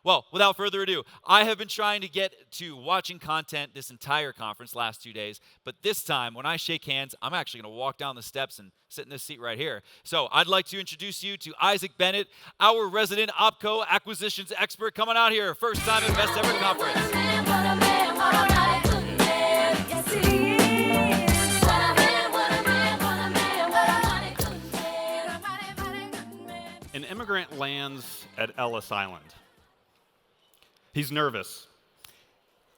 Well, without further ado, I have been trying to get to watching content this entire conference, last 2 days, but this time, when I shake hands, I'm actually going to walk down the steps and sit in this seat right here. So I'd like to introduce you to Isaac Bennett, our resident OpCo acquisitions expert, coming out here, first time at Best Ever Conference. An immigrant lands at Ellis Island. He's nervous,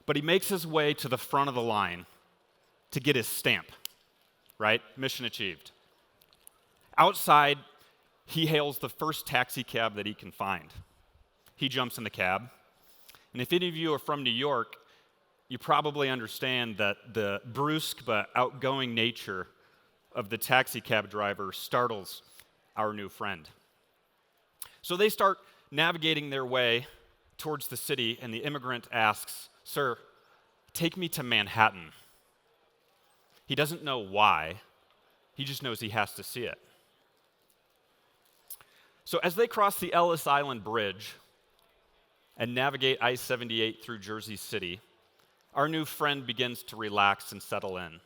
but he makes his way to the front of the line to get his stamp, right? Mission achieved. Outside, he hails the first taxi cab that he can find. He jumps in the cab, and if any of you are from New York, you probably understand that the brusque but outgoing nature of the taxi cab driver startles our new friend. So they start navigating their way towards the city, and the immigrant asks, "Sir, take me to Manhattan." He doesn't know why, he just knows he has to see it. So as they cross the Ellis Island Bridge and navigate I-78 through Jersey City, our new friend begins to relax and settle in.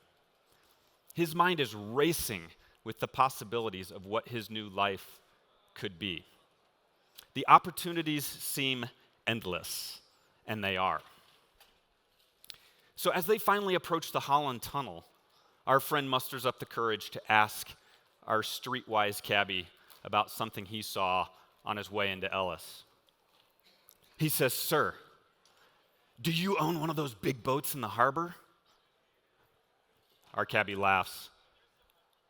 His mind is racing with the possibilities of what his new life could be. The opportunities seem endless, and they are. So as they finally approach the Holland Tunnel, our friend musters up the courage to ask our streetwise cabbie about something he saw on his way into Ellis. He says, "Sir, do you own one of those big boats in the harbor?" Our cabbie laughs.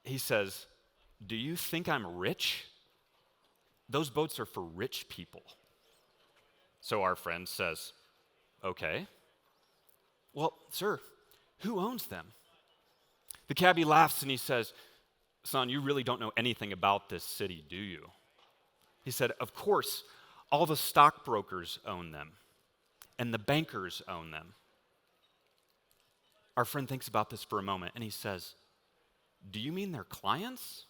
He says, "Do you think I'm rich? Those boats are for rich people." So our friend says, "Okay. Well, sir, who owns them?" The cabbie laughs and he says, "Son, you really don't know anything about this city, do you?" He said, "Of course, all the stockbrokers own them, and the bankers own them." Our friend thinks about this for a moment and he says, "Do you mean their clients?"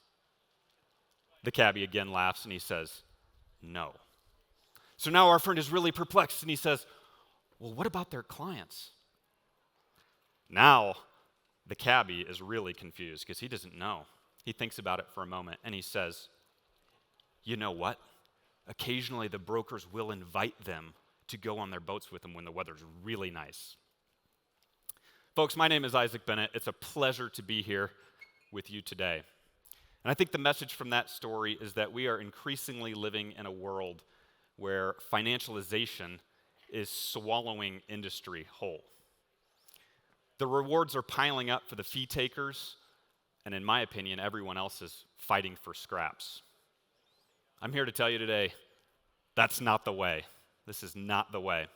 The cabbie again laughs and he says, "No." So now our friend is really perplexed and he says, "Well, what about their clients?" Now the cabbie is really confused because he doesn't know. He thinks about it for a moment and he says, "You know what? Occasionally the brokers will invite them to go on their boats with them when the weather's really nice." Folks, my name is Isaac Bennett. It's a pleasure to be here with you today. And I think the message from that story is that we are increasingly living in a world where financialization is swallowing industry whole. The rewards are piling up for the fee takers, and in my opinion, everyone else is fighting for scraps. I'm here to tell you today, that's not the way. This is not the way.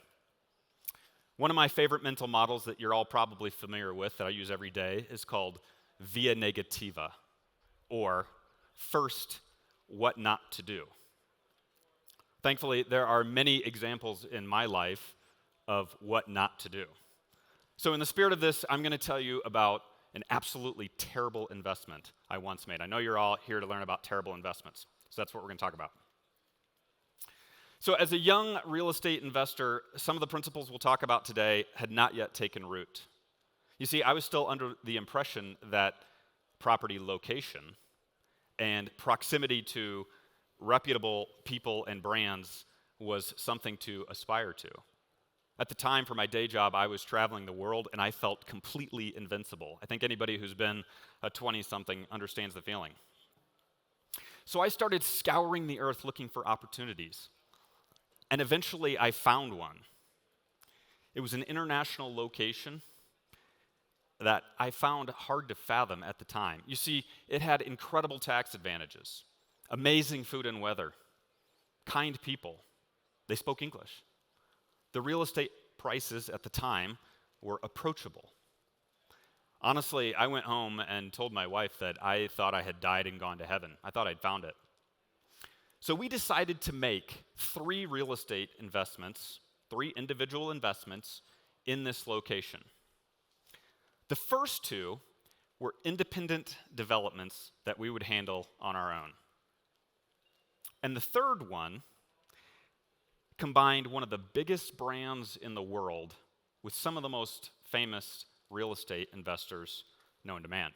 One of my favorite mental models that you're all probably familiar with, that I use every day, is called via negativa, or first, what not to do. Thankfully, there are many examples in my life of what not to do. So in the spirit of this, I'm going to tell you about an absolutely terrible investment I once made. I know you're all here to learn about terrible investments, so that's what we're going to talk about. So as a young real estate investor, some of the principles we'll talk about today had not yet taken root. You see, I was still under the impression that property location and proximity to reputable people and brands was something to aspire to. At the time, for my day job, I was traveling the world, and I felt completely invincible. I think anybody who's been a 20-something understands the feeling. So I started scouring the earth looking for opportunities, and eventually I found one. It was an international location that I found hard to fathom at the time. You see, it had incredible tax advantages, amazing food and weather, kind people. They spoke English. The real estate prices at the time were approachable. Honestly, I went home and told my wife that I thought I had died and gone to heaven. I thought I'd found it. So we decided to make 3 real estate investments, 3 individual investments in this location. The first 2 were independent developments that we would handle on our own. And the third one combined one of the biggest brands in the world with some of the most famous real estate investors known to man.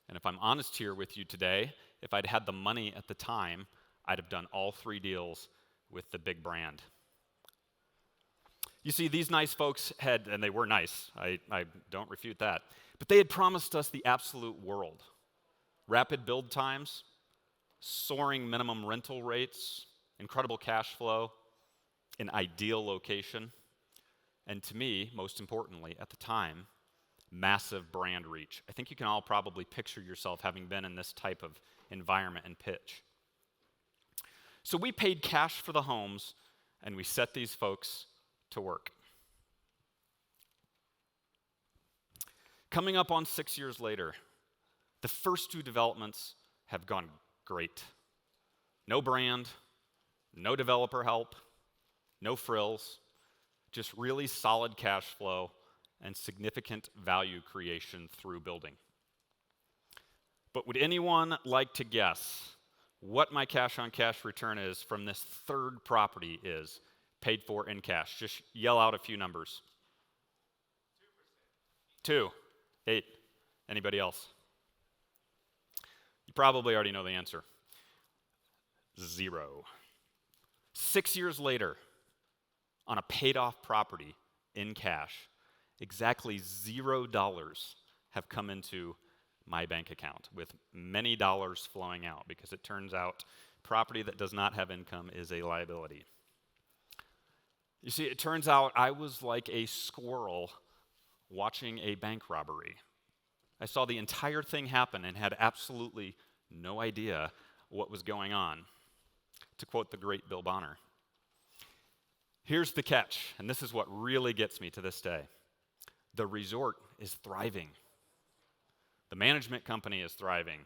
And if I'm honest here with you today, if I'd had the money at the time, I'd have done all 3 deals with the big brand. You see, these nice folks had, and they were nice, I don't refute that, but they had promised us the absolute world. Rapid build times, soaring minimum rental rates, incredible cash flow, an ideal location, and to me, most importantly, at the time, massive brand reach. I think you can all probably picture yourself having been in this type of environment and pitch. So we paid cash for the homes, and we set these folks to work. Coming up on 6 years later, the first 2 developments have gone great. No brand, no developer help, no frills, just really solid cash flow and significant value creation through building. But would anyone like to guess what my cash-on-cash return is from this third property is paid for in cash? Just yell out a few numbers. 2%. 2. 8. Anybody else? You probably already know the answer. 0. 6 years later, on a paid-off property in cash, exactly $0 have come into my bank account, with many dollars flowing out, because it turns out property that does not have income is a liability. You see, it turns out I was like a squirrel watching a bank robbery. I saw the entire thing happen and had absolutely no idea what was going on. To quote the great Bill Bonner, here's the catch, and this is what really gets me to this day. The resort is thriving. The management company is thriving.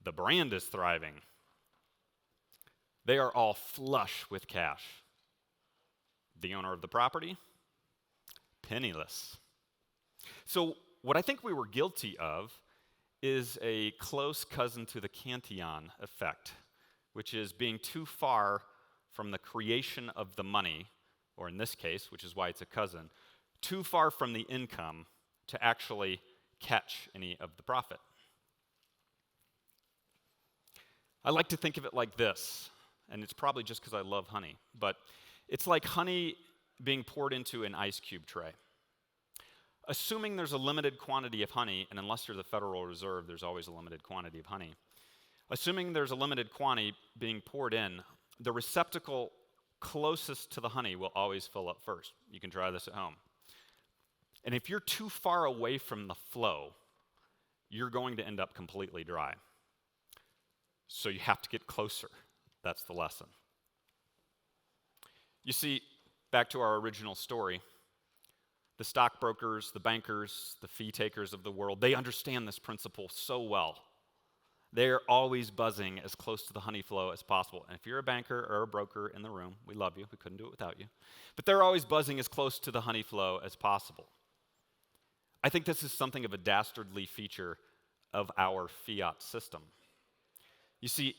The brand is thriving. They are all flush with cash. The owner of the property, penniless. So what I think we were guilty of is a close cousin to the Cantillon effect, which is being too far from the creation of the money, or in this case, which is why it's a cousin, too far from the income to actually catch any of the profit. I like to think of it like this, and it's probably just because I love honey, but it's like honey being poured into an ice cube tray. Assuming there's a limited quantity of honey, and unless you're the Federal Reserve, there's always a limited quantity of honey. Assuming there's a limited quantity being poured in, the receptacle closest to the honey will always fill up first. You can try this at home. And if you're too far away from the flow, you're going to end up completely dry. So you have to get closer. That's the lesson. You see, back to our original story, the stockbrokers, the bankers, the fee takers of the world, they understand this principle so well. They're always buzzing as close to the honey flow as possible. And if you're a banker or a broker in the room, we love you. We couldn't do it without you. But they're always buzzing as close to the honey flow as possible. I think this is something of a dastardly feature of our fiat system. You see,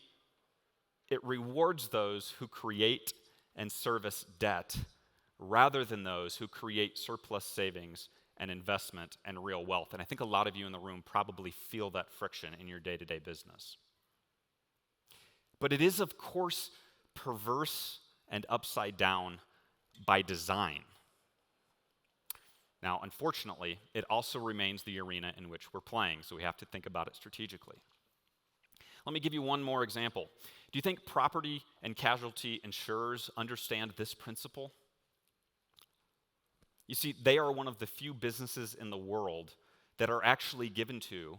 it rewards those who create and service debt rather than those who create surplus savings and investment and real wealth. And I think a lot of you in the room probably feel that friction in your day-to-day business. But it is, of course, perverse and upside down by design. Now, unfortunately, it also remains the arena in which we're playing, so we have to think about it strategically. Let me give you one more example. Do you think property and casualty insurers understand this principle? You see, they are one of the few businesses in the world that are actually given to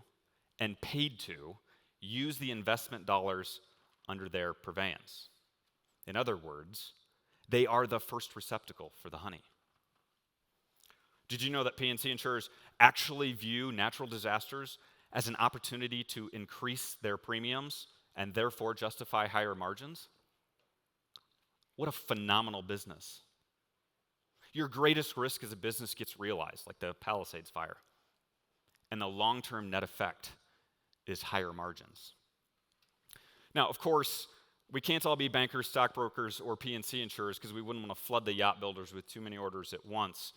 and paid to use the investment dollars under their purveyance. In other words, they are the first receptacle for the honey. Did you know that P&C insurers actually view natural disasters as an opportunity to increase their premiums and therefore justify higher margins? What a phenomenal business. Your greatest risk as a business gets realized, like the Palisades fire. And the long-term net effect is higher margins. Now, of course, We can't all be bankers, stockbrokers, or P&C insurers because we wouldn't want to flood the yacht builders with too many orders at once.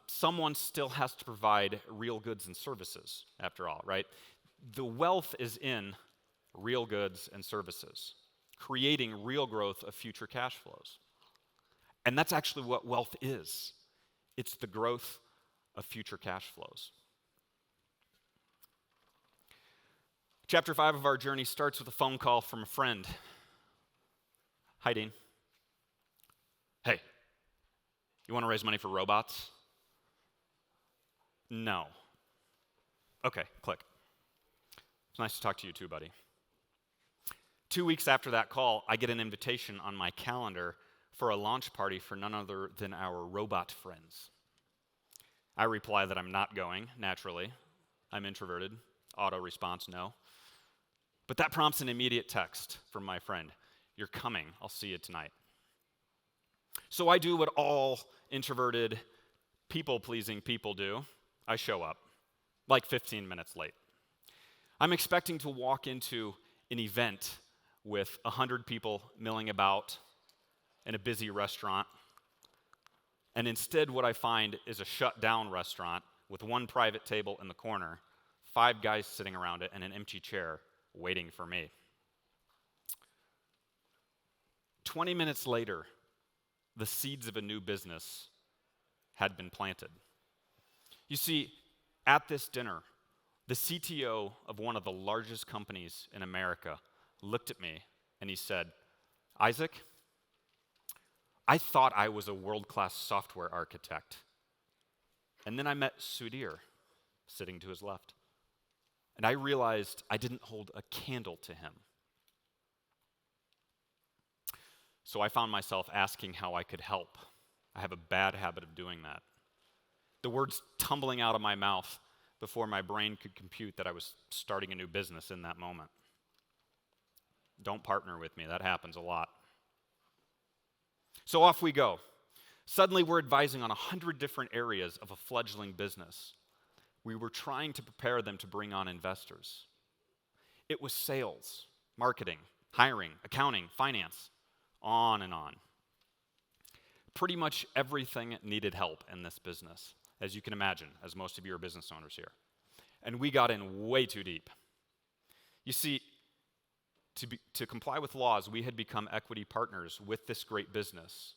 Someone still has to provide real goods and services, after all, right? The wealth is in real goods and services, creating real growth of future cash flows. And that's actually what wealth is. It's the growth of future cash flows. Chapter 5 of our journey starts with a phone call from a friend. Hi, Dean. Hey, you want to raise money for robots? No. Okay, click. It's nice to talk to you too, buddy. 2 weeks after that call, I get an invitation on my calendar for a launch party for none other than our robot friends. I reply that I'm not going, naturally. I'm introverted. Auto response, no. But that prompts an immediate text from my friend. You're coming. I'll see you tonight. So I do what all introverted, people-pleasing people do. I show up, like 15 minutes late. I'm expecting to walk into an event with 100 people milling about in a busy restaurant. And instead, what I find is a shut-down restaurant with one private table in the corner, 5 guys sitting around it, and an empty chair waiting for me. 20 minutes later, the seeds of a new business had been planted. You see, at this dinner, the CTO of one of the largest companies in America looked at me and he said, Isaac, I thought I was a world-class software architect. And then I met Sudhir, sitting to his left. And I realized I didn't hold a candle to him. So I found myself asking how I could help. I have a bad habit of doing that. The words tumbling out of my mouth before my brain could compute that I was starting a new business in that moment. Don't partner with me, that happens a lot. So off we go. Suddenly we're advising on 100 different areas of a fledgling business. We were trying to prepare them to bring on investors. It was sales, marketing, hiring, accounting, finance, on and on. Pretty much everything needed help in this business, as you can imagine, as most of you are business owners here. And we got in way too deep. You see, to comply with laws, we had become equity partners with this great business,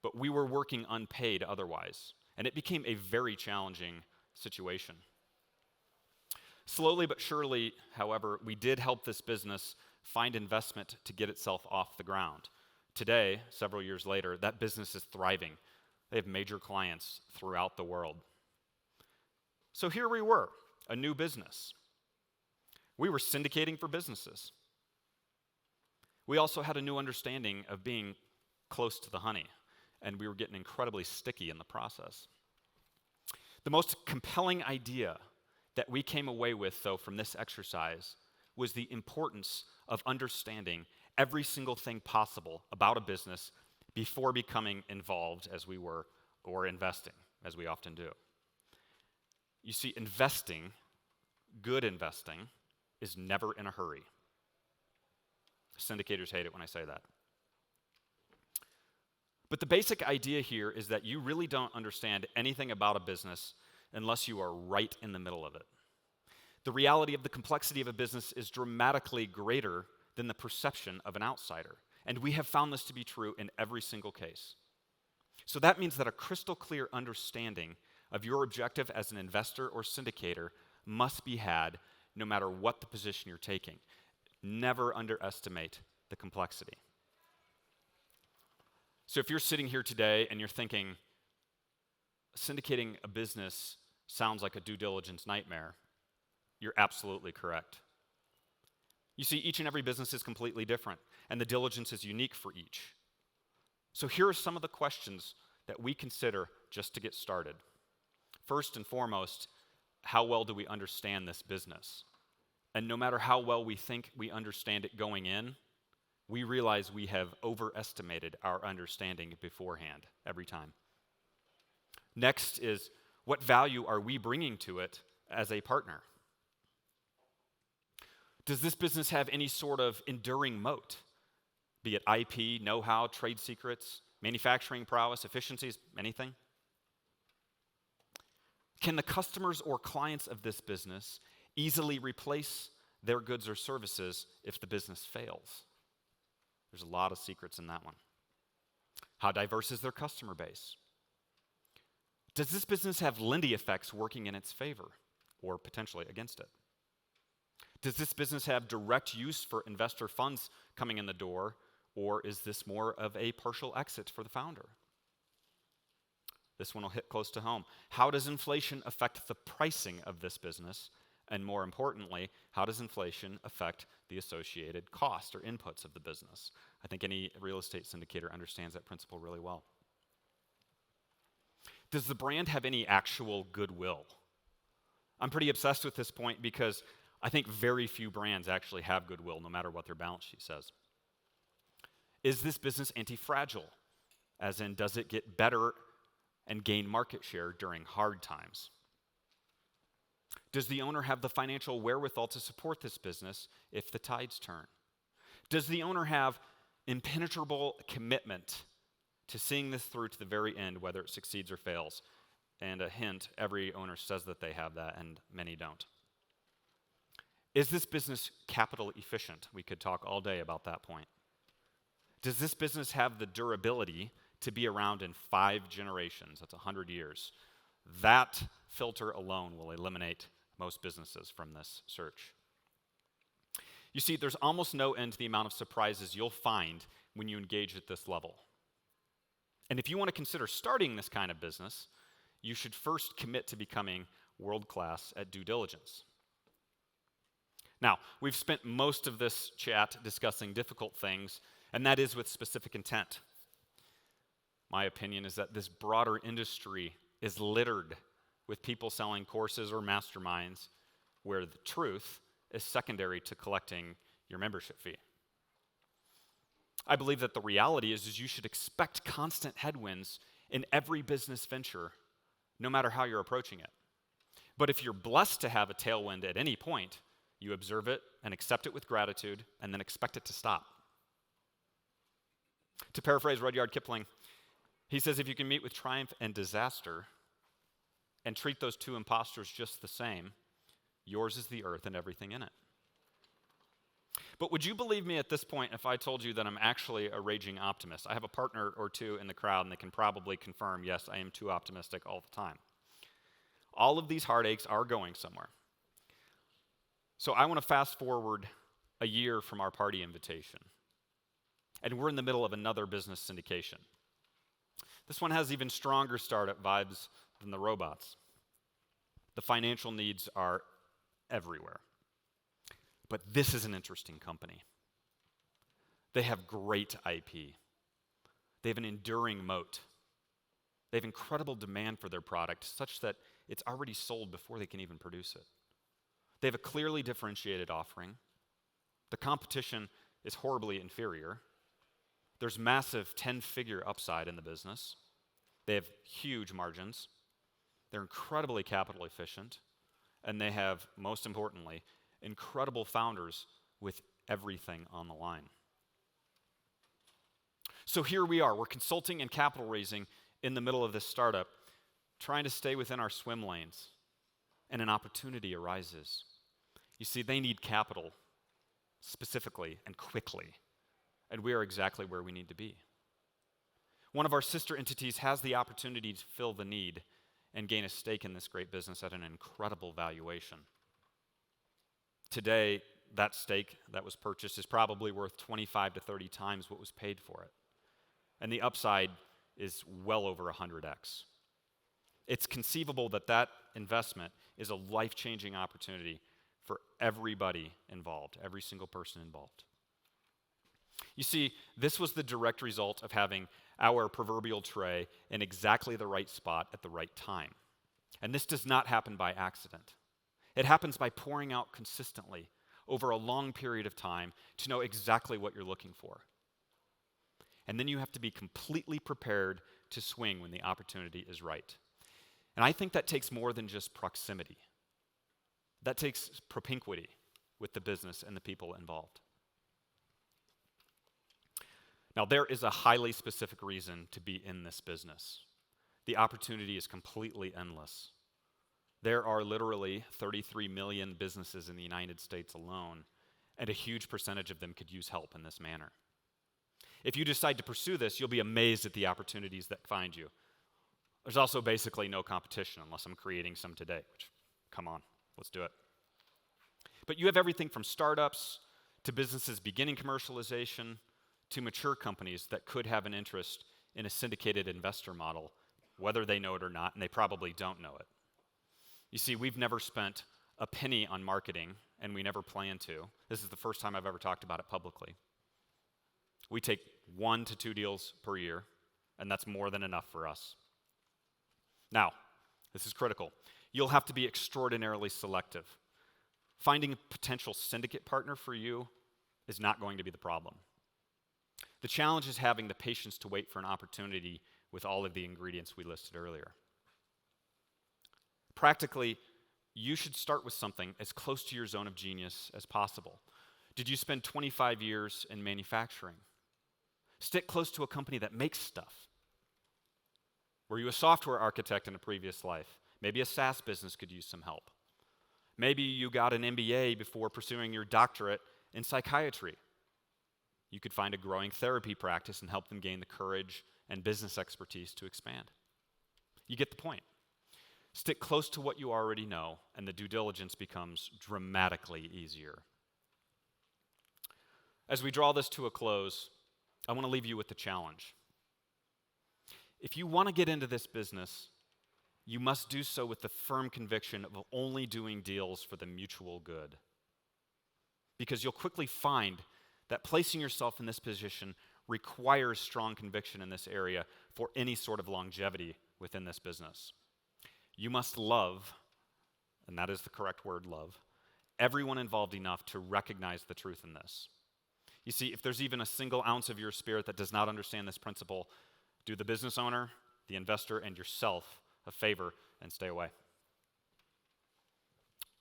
but we were working unpaid otherwise, and it became a very challenging situation. Slowly but surely, however, we did help this business find investment to get itself off the ground. Today, several years later, that business is thriving. They have major clients throughout the world. So here we were, a new business. We were syndicating for businesses. We also had a new understanding of being close to the honey, and we were getting incredibly sticky in the process. The most compelling idea that we came away with, though, from this exercise was the importance of understanding every single thing possible about a business before becoming involved as we were, or investing, as we often do. You see, investing, good investing, is never in a hurry. Syndicators hate it when I say that. But the basic idea here is that you really don't understand anything about a business unless you are right in the middle of it. The reality of the complexity of a business is dramatically greater than the perception of an outsider. And we have found this to be true in every single case. So that means that a crystal clear understanding of your objective as an investor or syndicator must be had no matter what the position you're taking. Never underestimate the complexity. So if you're sitting here today and you're thinking, syndicating a business sounds like a due diligence nightmare, you're absolutely correct. You see, each and every business is completely different, and the diligence is unique for each. So here are some of the questions that we consider just to get started. First and foremost, how well do we understand this business? And no matter how well we think we understand it going in, we realize we have overestimated our understanding beforehand every time. Next is, what value are we bringing to it as a partner? Does this business have any sort of enduring moat? be it IP, know-how, trade secrets, manufacturing prowess, efficiencies, anything? Can the customers or clients of this business easily replace their goods or services if the business fails? There's a lot of secrets in that one. How diverse is their customer base? Does this business have Lindy effects working in its favor or potentially against it? Does this business have direct use for investor funds coming in the door, or is this more of a partial exit for the founder? This one will hit close to home. How does inflation affect the pricing of this business? And more importantly, how does inflation affect the associated cost or inputs of the business? I think any real estate syndicator understands that principle really well. Does the brand have any actual goodwill? I'm pretty obsessed with this point because I think very few brands actually have goodwill, no matter what their balance sheet says. Is this business anti-fragile? As in, does it get better and gain market share during hard times? Does the owner have the financial wherewithal to support this business if the tides turn? Does the owner have impenetrable commitment to seeing this through to the very end, whether it succeeds or fails? And a hint, every owner says that they have that, and many don't. Is this business capital efficient? We could talk all day about that point. Does this business have the durability to be around in 5 generations? That's 100 years. That filter alone will eliminate most businesses from this search. You see, there's almost no end to the amount of surprises you'll find when you engage at this level. And if you want to consider starting this kind of business, you should first commit to becoming world-class at due diligence. Now, we've spent most of this chat discussing difficult things, and that is with specific intent. My opinion is that this broader industry is littered with people selling courses or masterminds where the truth is secondary to collecting your membership fee. I believe that the reality is you should expect constant headwinds in every business venture, no matter how you're approaching it. But if you're blessed to have a tailwind at any point, you observe it and accept it with gratitude and then expect it to stop. To paraphrase Rudyard Kipling, he says, if you can meet with triumph and disaster and treat those two imposters just the same, yours is the earth and everything in it. But would you believe me at this point if I told you that I'm actually a raging optimist? I have a partner or two in the crowd, and they can probably confirm, yes, I am too optimistic all the time. All of these heartaches are going somewhere. So I want to fast forward a year from our party invitation, and we're in the middle of another business syndication. This one has even stronger startup vibes than the robots. The financial needs are everywhere. But this is an interesting company. They have great IP. They have an enduring moat. They have incredible demand for their product, such that it's already sold before they can even produce it. They have a clearly differentiated offering. The competition is horribly inferior. There's massive 10-figure upside in the business. They have huge margins. They're incredibly capital efficient. And they have, most importantly, incredible founders with everything on the line. So here we are. We're consulting and capital raising in the middle of this startup, trying to stay within our swim lanes. And an opportunity arises. You see, they need capital specifically and quickly. And we are exactly where we need to be. One of our sister entities has the opportunity to fill the need and gain a stake in this great business at an incredible valuation. Today, that stake that was purchased is probably worth 25 to 30 times what was paid for it. And the upside is well over 100x. It's conceivable that that investment is a life-changing opportunity for everybody involved, every single person involved. You see, this was the direct result of having our proverbial tray in exactly the right spot at the right time. And this does not happen by accident. It happens by pouring out consistently over a long period of time to know exactly what you're looking for. And then you have to be completely prepared to swing when the opportunity is right. And I think that takes more than just proximity. That takes propinquity with the business and the people involved. Now, there is a highly specific reason to be in this business. The opportunity is completely endless. There are literally 33 million businesses in the United States alone, and a huge percentage of them could use help in this manner. If you decide to pursue this, you'll be amazed at the opportunities that find you. There's also basically no competition unless I'm creating some today, which, come on, let's do it. But you have everything from startups to businesses beginning commercialization to mature companies that could have an interest in a syndicated investor model, whether they know it or not, and they probably don't know it. You see, we've never spent a penny on marketing, and we never plan to. This is the first time I've ever talked about it publicly. We take 1 to 2 deals per year, and that's more than enough for us. Now, this is critical. You'll have to be extraordinarily selective. Finding a potential syndicate partner for you is not going to be the problem. The challenge is having the patience to wait for an opportunity with all of the ingredients we listed earlier. Practically, you should start with something as close to your zone of genius as possible. Did you spend 25 years in manufacturing? Stick close to a company that makes stuff. Were you a software architect in a previous life? Maybe a SaaS business could use some help. Maybe you got an MBA before pursuing your doctorate in psychiatry. You could find a growing therapy practice and help them gain the courage and business expertise to expand. You get the point. Stick close to what you already know, and the due diligence becomes dramatically easier. As we draw this to a close, I want to leave you with the challenge. If you want to get into this business, you must do so with the firm conviction of only doing deals for the mutual good. Because you'll quickly find that placing yourself in this position requires strong conviction in this area for any sort of longevity within this business. You must love, and that is the correct word, love, everyone involved enough to recognize the truth in this. You see, if there's even a single ounce of your spirit that does not understand this principle, do the business owner, the investor, and yourself a favor and stay away.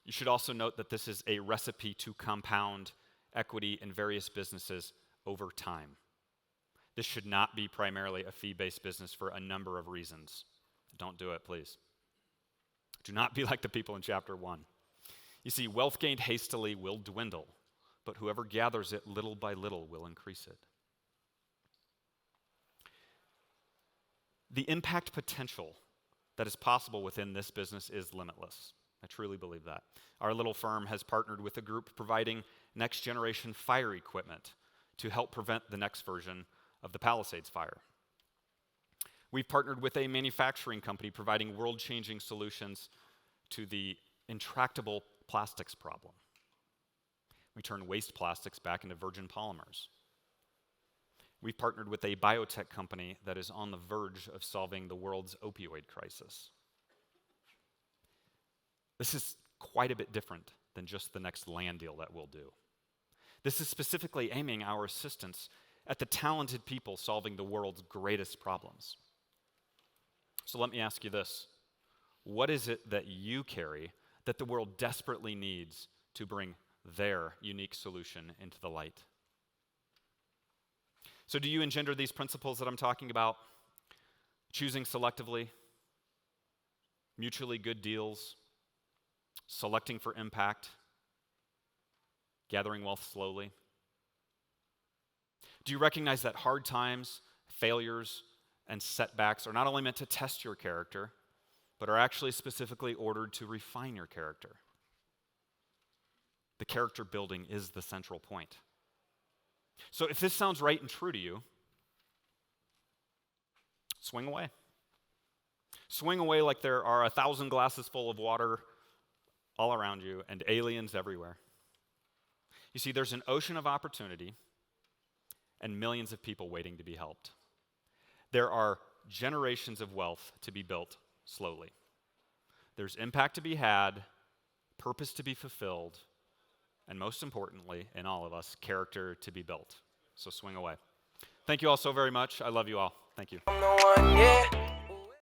You should also note that this is a recipe to compound equity in various businesses over time. This should not be primarily a fee-based business for a number of reasons. Don't do it, please. Do not be like the people in chapter 1. You see, wealth gained hastily will dwindle, but whoever gathers it little by little will increase it. The impact potential that is possible within this business is limitless. I truly believe that. Our little firm has partnered with a group providing next-generation fire equipment to help prevent the next version of the Palisades fire. We've partnered with a manufacturing company providing world-changing solutions to the intractable plastics problem. We turn waste plastics back into virgin polymers. We've partnered with a biotech company that is on the verge of solving the world's opioid crisis. This is quite a bit different than just the next land deal that we'll do. This is specifically aiming our assistance at the talented people solving the world's greatest problems. So let me ask you this. What is it that you carry that the world desperately needs to bring their unique solution into the light? So do you engender these principles that I'm talking about? Choosing selectively, mutually good deals, selecting for impact, gathering wealth slowly? Do you recognize that hard times, failures, and setbacks are not only meant to test your character, but are actually specifically ordered to refine your character? The character building is the central point. So if this sounds right and true to you, swing away. Swing away like there are 1,000 glasses full of water all around you and aliens everywhere. You see, there's an ocean of opportunity and millions of people waiting to be helped. There are generations of wealth to be built slowly. There's impact to be had, purpose to be fulfilled, and most importantly, in all of us, character to be built. So swing away. Thank you all so very much. I love you all. Thank you.